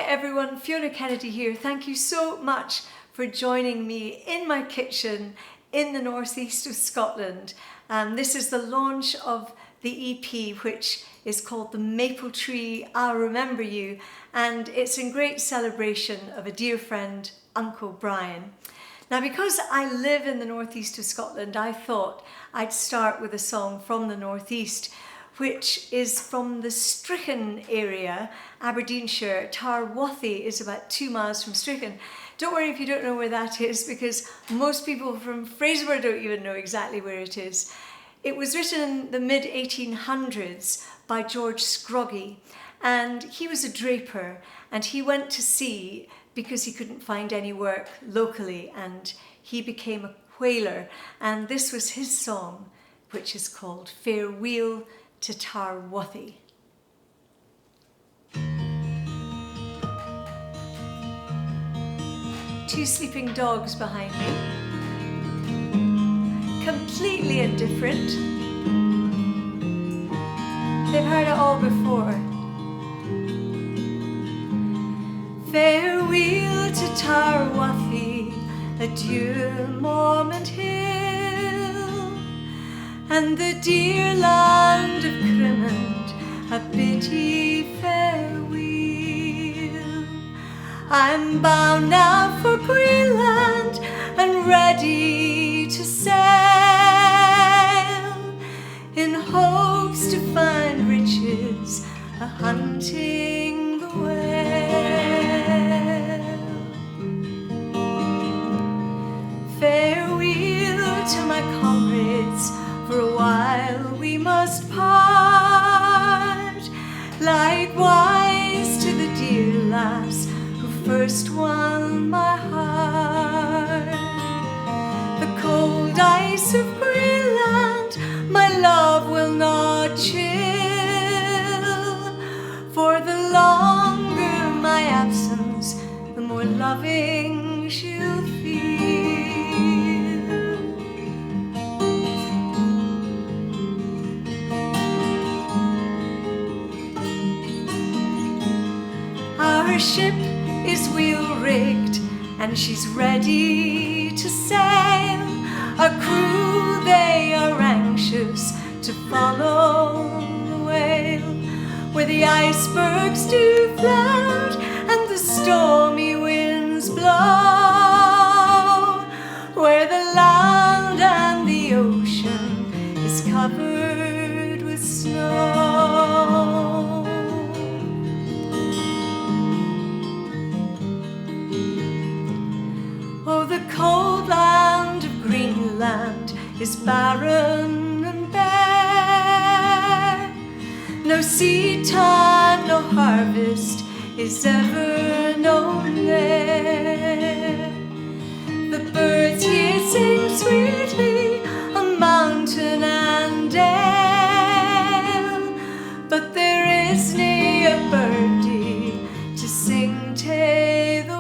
everyone, Fiona Kennedy here. Thank you so much for joining me in my kitchen in the northeast of Scotland. This is the launch of the EP, which is called The Maple Tree, I'll Remember You, and it's in great celebration of a dear friend, Uncle Brian. Now, because I live in the northeast of Scotland, I thought I'd start with a song from the northeast, which is from the Strichen area, Aberdeenshire. Tarwathie is about 2 miles from Strichen. Don't worry if you don't know where that is, because most people from Fraserburgh don't even know exactly where it is. It was written in the mid-1800s by George Scroggie, and he was a draper, and he went to sea because he couldn't find any work locally, and he became a whaler, and this was his song, which is called Farewell to Tarwathie. Two sleeping dogs behind me, completely indifferent. They've heard it all before. Farewell to Tarwathie, adieu Mormont Hill, and the dear land of Crimond, a bid ye farewell. I'm bound now for Greenland and ready to sail, in hopes to find riches a-hunting the whale. Farewell to my comrades, for a while we must part, likewise to the dear lass who first won my heart. The cold ice of Greenland my love will not chill, for the longer my absence, the more loving she'll feel. Our ship is wheel-rigged and she's ready to sail. Our crew, they are anxious to follow the whale, where the icebergs do float and the stormy winds blow, where the land and the ocean is covered with snow. Oh, the cold land of Greenland is barren and bare. No seed time, no harvest is ever known there. The birds here sing sweetly on mountain and dale, but there is nae a birdie to sing tae the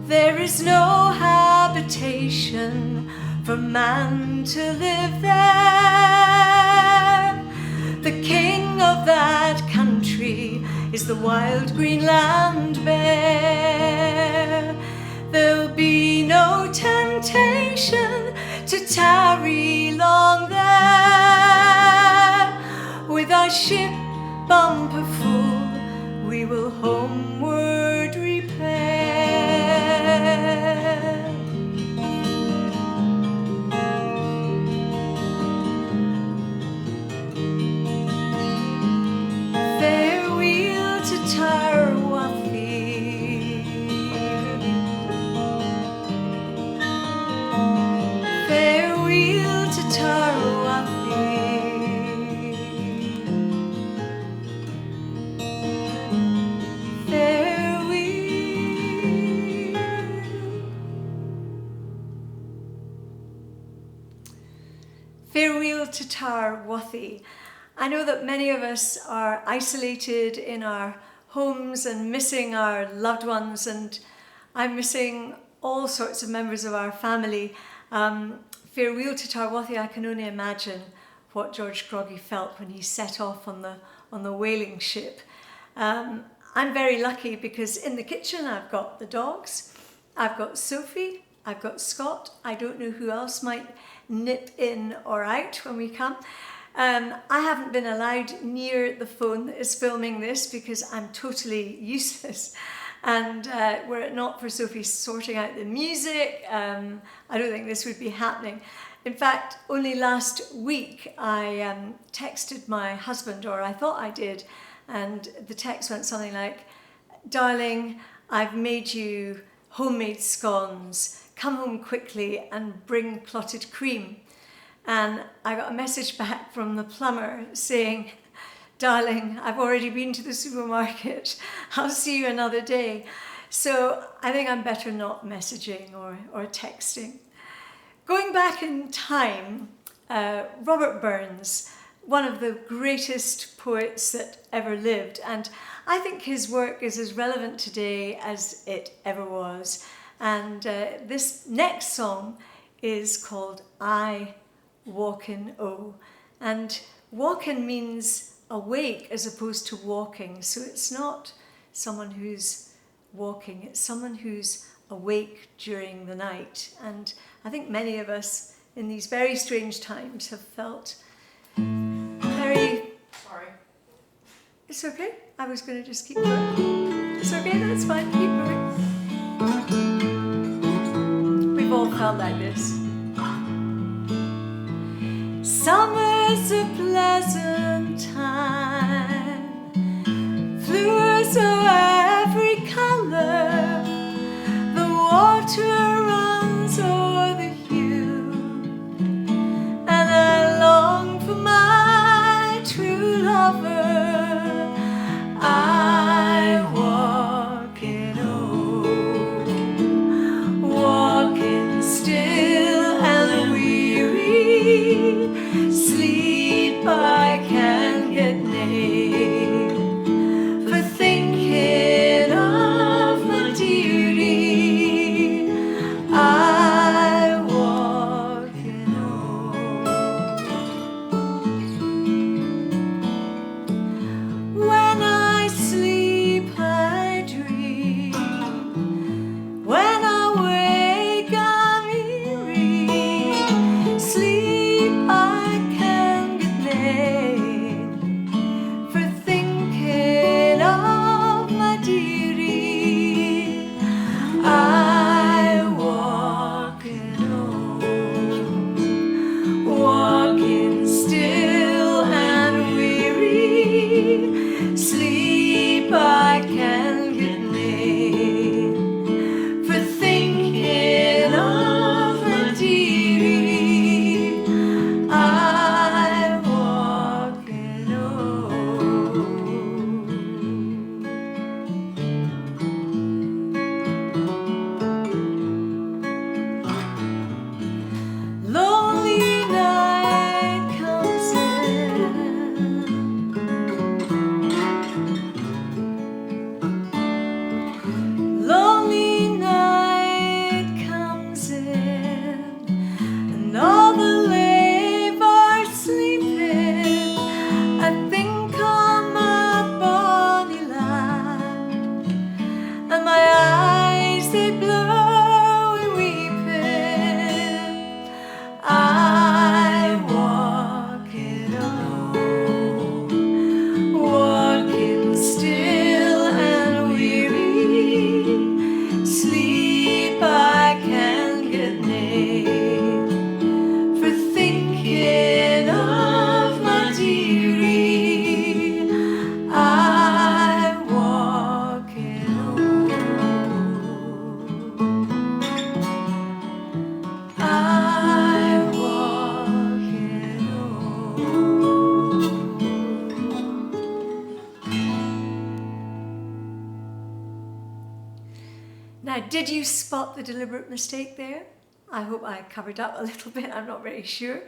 There is no habitation for man to live there. The king of that country is the wild Greenland bear. There'll be no temptation to tarry long there. With our ship bumper full, we will homeward repair. Farewell to Tarwathie, farewell to Tarwathie, farewell to Tarwathie. I know that many of us are isolated in our homes and missing our loved ones, and I'm missing all sorts of members of our family. Farewell to Tarwathie, I can only imagine what George Croggy felt when he set off on the whaling ship. I'm very lucky because in the kitchen I've got the dogs, I've got Sophie, I've got Scott. I don't know who else might nip in or out when we come. I haven't been allowed near the phone that is filming this because I'm totally useless. And were it not for Sophie sorting out the music, I don't think this would be happening. In fact, only last week I texted my husband, or I thought I did, and the text went something like, "Darling, I've made you homemade scones. Come home quickly and bring clotted cream." And I got a message back from the plumber saying, "Darling, I've already been to the supermarket. I'll see you another day." So I think I'm better not messaging or texting. Going back in time, Robert Burns, one of the greatest poets that ever lived, and I think his work is as relevant today as it ever was. And this next song is called I Walkin' O. And walkin' means awake as opposed to walking. So it's not someone who's walking, it's someone who's awake during the night. And I think many of us in these very strange times have felt very... Sorry. It's okay. I was going to just keep going. It's okay, that's fine. Keep moving. We've all felt like this. Summer's a pleasant time, flowers of every colour, the water runs o'er the hill, and I long for my true lover. I walkin' walking still and weary, sleep I can get nae, for thinking of my dearie. I walkin' when I sleep I dream, when I wake I'm eerie, sleep I can get nae, for thinking of my dearie. I walkin' walking still and weary, sleep I can get nae, for thinking of my dearie. I walkin' lonely night comes in, lonely night comes in, and all the lave are sleeping. I think on my bonny lad, and my eyes they blow in weeping. I walkin' walking still and weary, sleep I can get nae, for thinking of my dearie. I walkin' I walkin' Now, did you spot the deliberate mistake there? I hope I covered up a little bit, I'm not very sure.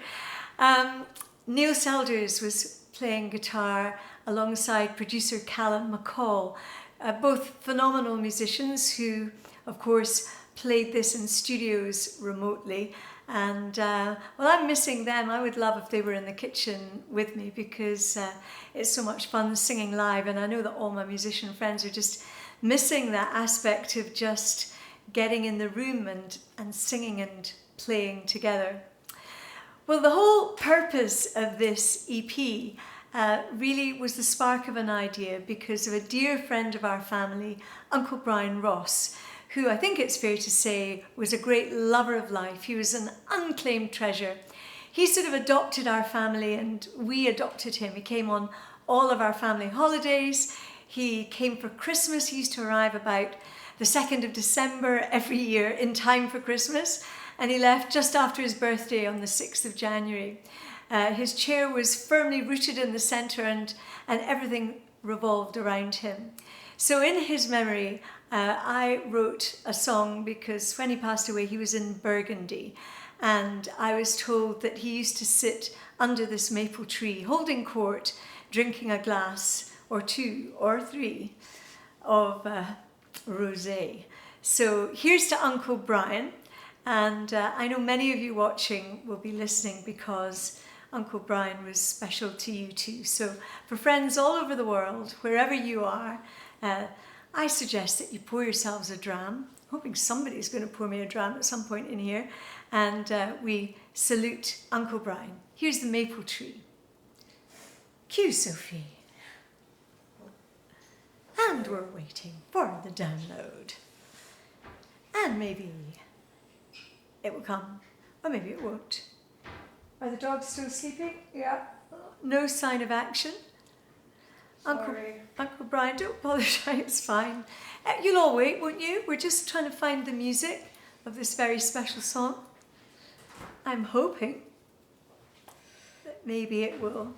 Neil Selders was playing guitar alongside producer Callum McCall, both phenomenal musicians who, of course, played this in studios remotely. And well, I'm missing them. I would love if they were in the kitchen with me, because it's so much fun singing live, and I know that all my musician friends are just missing that aspect of just getting in the room and singing and playing together. Well, the whole purpose of this EP really was the spark of an idea because of a dear friend of our family, Uncle Brian Ross, who I think it's fair to say was a great lover of life. He was an unclaimed treasure. He sort of adopted our family and we adopted him. He came on all of our family holidays. He came for Christmas. He used to arrive about the 2nd of December every year in time for Christmas, and he left just after his birthday on the 6th of January. His chair was firmly rooted in the centre and everything revolved around him. So in his memory, I wrote a song because when he passed away, he was in Burgundy, and I was told that he used to sit under this maple tree, holding court, drinking a glass or 2 or 3 of rosé. So here's to Uncle Brian, and I know many of you watching will be listening because Uncle Brian was special to you too. So for friends all over the world, wherever you are, I suggest that you pour yourselves a dram. Hoping somebody's going to pour me a dram at some point in here. And we salute Uncle Brian. Here's the maple tree. Cue Sophie. And we're waiting for the download. And maybe it will come, or maybe it won't. Are the dogs still sleeping? Yeah. No sign of action. Uncle Brian, don't apologise, it's fine. You'll all wait, won't you? We're just trying to find the music of this very special song. I'm hoping that maybe it will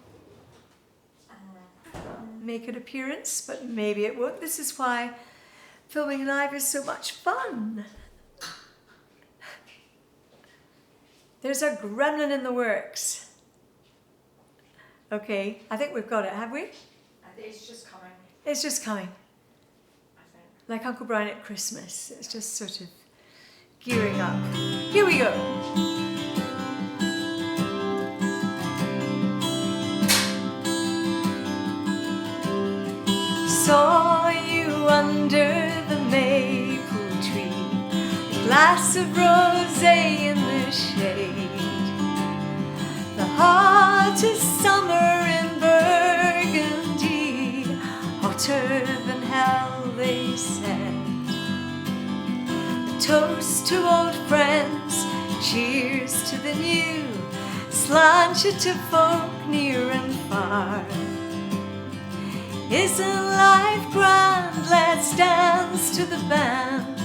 make an appearance, but maybe it won't. This is why filming live is so much fun. There's a gremlin in the works. Okay, I think we've got it, have we? It's just coming. It's just coming. I think. Like Uncle Brian at Christmas. It's just sort of gearing up. Here we go. Saw you under the maple tree, a glass of rosé in the shade. The hottest summer in Burgundy, hotter than hell, they said. A toast to old friends, cheers to the new, slant you to folk near and far. Isn't life grand? Let's dance to the band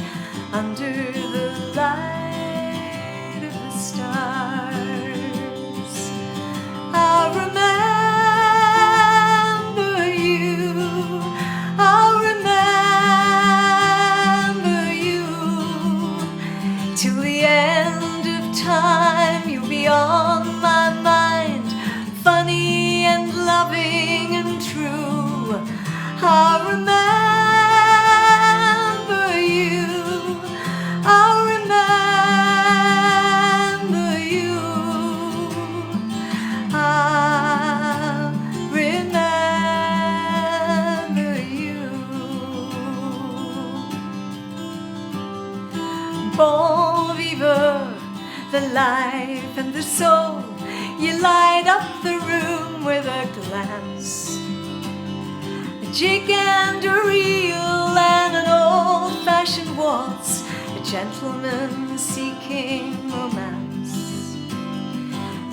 under the light of the stars. I'll remember you, I'll remember you, till the end of time. You'll be on my mind, funny and loving and true. I'll remember you, I'll remember you, I'll remember you. Bon vivant, the life and the soul, you light up the room with a glance. A jig and a reel and an old-fashioned waltz, a gentleman seeking romance.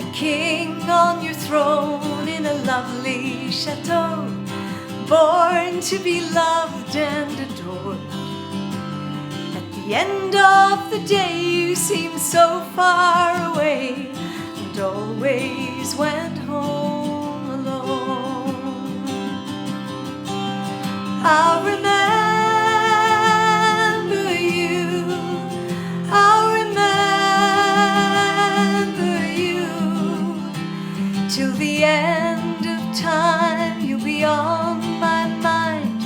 A king on your throne in a lovely chateau, born to be loved and adored. At the end of the day you seem so far away, and always went home alone. I'll remember you, I'll remember you, till the end of time. You'll be on my mind,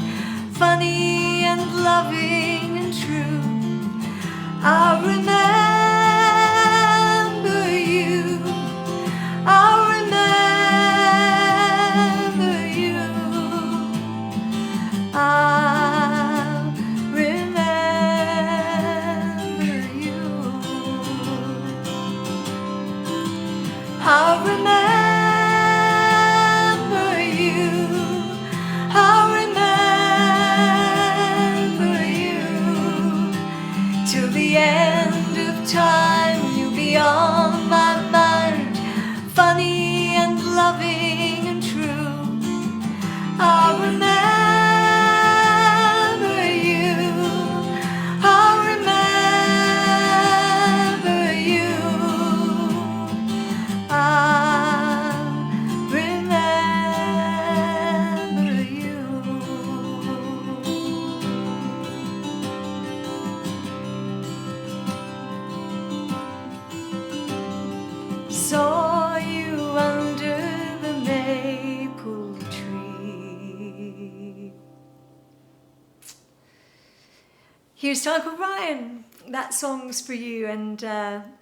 funny and loving and true. I'll remember I'll remember you. I'll remember you till the end of time. You'll be on my mind, funny and loving and true. I'll remember you. I'll remember you. I'll remember you. Saw you under the maple tree. Here's to Uncle Brian. That song's for you, and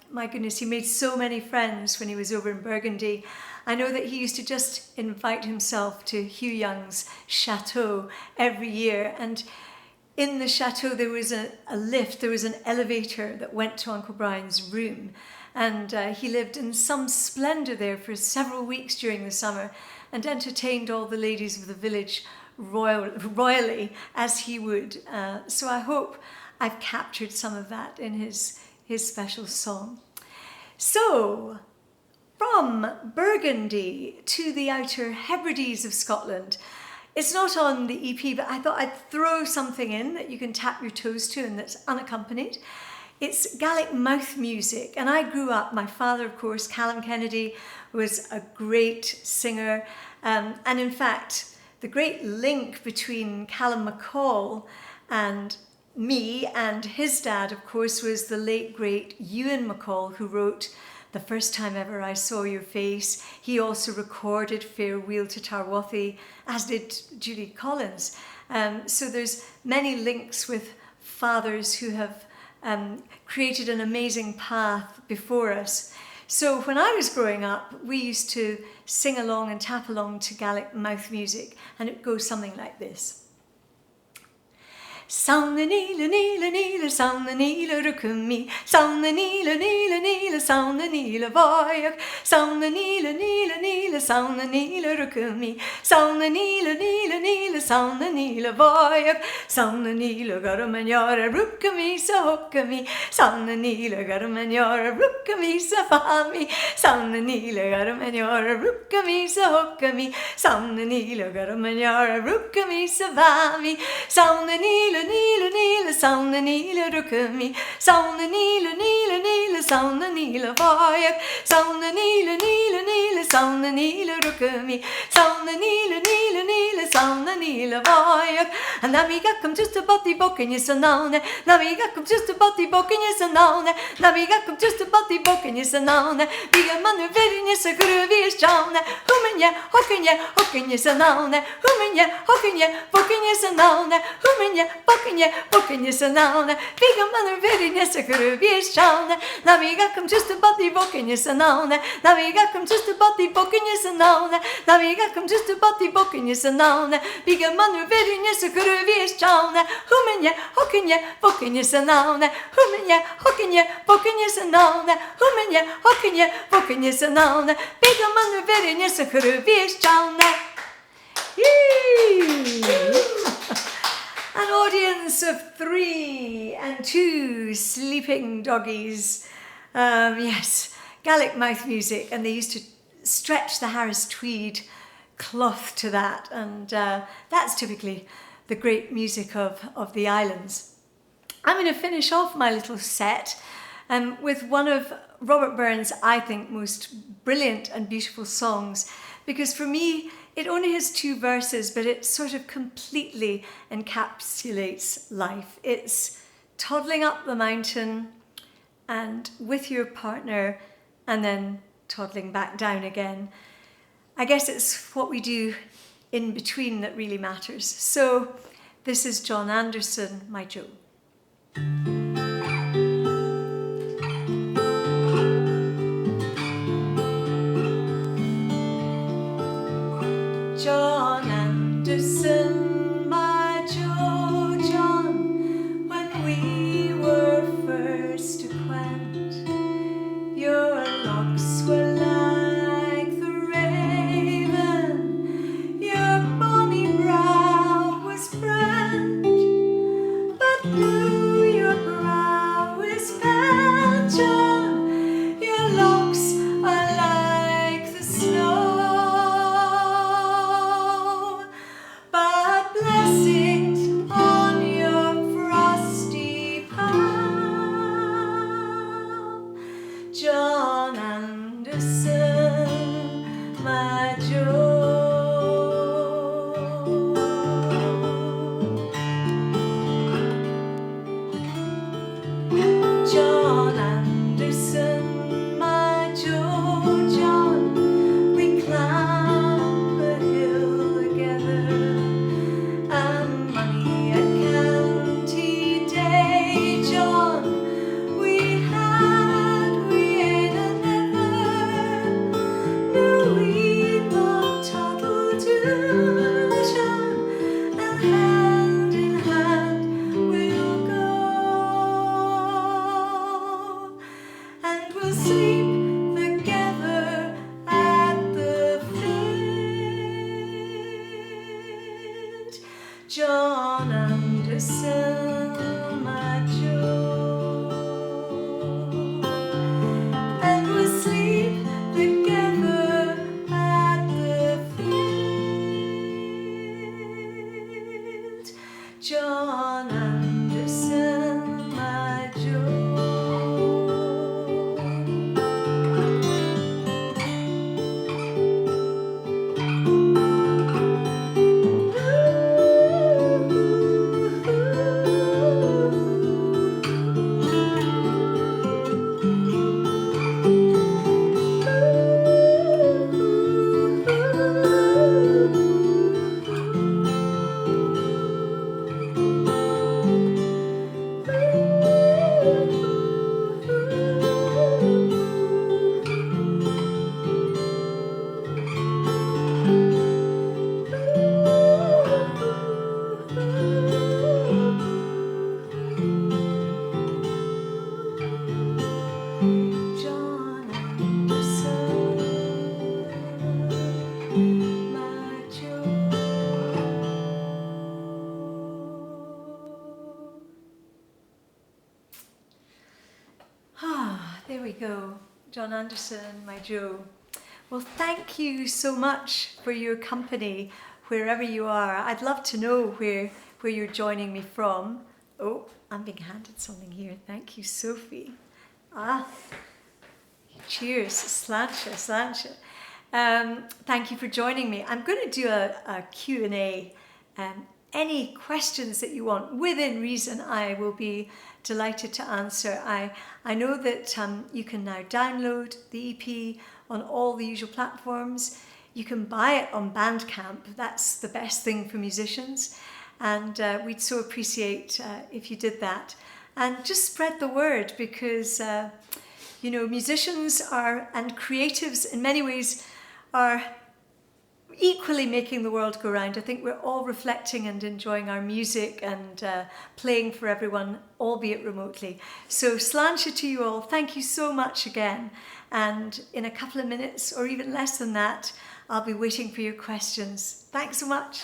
my goodness, he made so many friends when he was over in Burgundy. I know that he used to just invite himself to Hugh Young's chateau every year, and in the chateau there was a lift, there was an elevator that went to Uncle Brian's room, and he lived in some splendour there for several weeks during the summer and entertained all the ladies of the village royally as he would. So I hope I've captured some of that in his special song. So, from Burgundy to the Outer Hebrides of Scotland. It's not on the EP, but I thought I'd throw something in that you can tap your toes to and that's unaccompanied. It's Gaelic mouth music, and I grew up, my father, of course, Callum Kennedy, was a great singer, and in fact, the great link between Callum MacColl and me and his dad, of course, was the late, great Ewan MacColl, who wrote The First Time Ever I Saw Your Face. He also recorded Farewell to Tarwathie, as did Judy Collins. So there's many links with fathers who have created an amazing path before us. So when I was growing up, we used to sing along and tap along to Gaelic mouth music, and it goes something like this. Sound the neela, neela, neela, sound the neela rukumi, sound the neela, neela, neela, sound the neela voyak, sound the neela, neela, neela, sound the neela rukumi, sound the neela, neela, neela, sound the neela voyak, sound the neela garamanyara rukumi sa hokami, sound the neela garamanyara rukumi sa fami, sound the neela garamanyara rukumi sa hokami, sound the neela garamanyara rukumi sa fami, sound the neela, neela, neela, sound the neela rukumi, sound the neela, neela, neela, sound the neela voyak, sound the neela, neela, neela, sound the neela rukumi, sound the neela, neela, neela, sound the neela voyak. And namiga come just about the book and you so now, namiga come just about the book and you so now, namiga come just about the book and you so now, biga manu verin you so groovy is down, humanya, hokin you so now, humanya, hokin you, booking you so now, humanya, booking you so now, biga manu verin you so groovy is down, namiga come just about the book and you so now, namiga come just about the book and you so now, namiga come just about the book and you so now, biga manu verin you so groovy is down, humanya, hokin you, booking you so now, humanya, hokin you, booking you so now, humanya, hokin you, booking you so now, biga manu verin you so groovy is down. An audience of 3 and 2 sleeping doggies. Yes, Gaelic mouth music, and they used to stretch the Harris tweed cloth to that, and that's typically the great music of the islands. I'm going to finish off my little set with one of Robert Burns' I think most brilliant and beautiful songs, because for me it only has 2 verses, but it sort of completely encapsulates life. It's toddling up the mountain and with your partner, and then toddling back down again. I guess it's what we do in between that really matters. So this is John Anderson, My Joe. John Anderson, my Joe, John, when we were first acquaint, your locks were light Anderson, my Joe. John Anderson, my Joe, John, we climb the hill together, and money at County Day, John, we ain't never, no, we not toddle to, John, and hand in hand we'll go, and we'll sleep together at the feet. John Anderson, my Joe, and we'll sleep together at the feet. John Anderson, my Joe. John Anderson, my Joe. There we go. John Anderson, my Joe. Well, thank you so much for your company wherever you are. I'd love to know where you're joining me from. Oh, I'm being handed something here. Thank you, Sophie. Cheers, sláinte, sláinte. Thank you for joining me. I'm going to do a Q&A. Any questions that you want, within reason, I will be delighted to answer. I know that you can now download the EP on all the usual platforms. You can buy it on Bandcamp. That's the best thing for musicians. And we'd so appreciate if you did that. And just spread the word, because musicians and creatives in many ways are equally making the world go round. I think we're all reflecting and enjoying our music and playing for everyone, albeit remotely. So sláinte to you all. Thank you so much again. And in a couple of minutes, or even less than that, I'll be waiting for your questions. Thanks so much.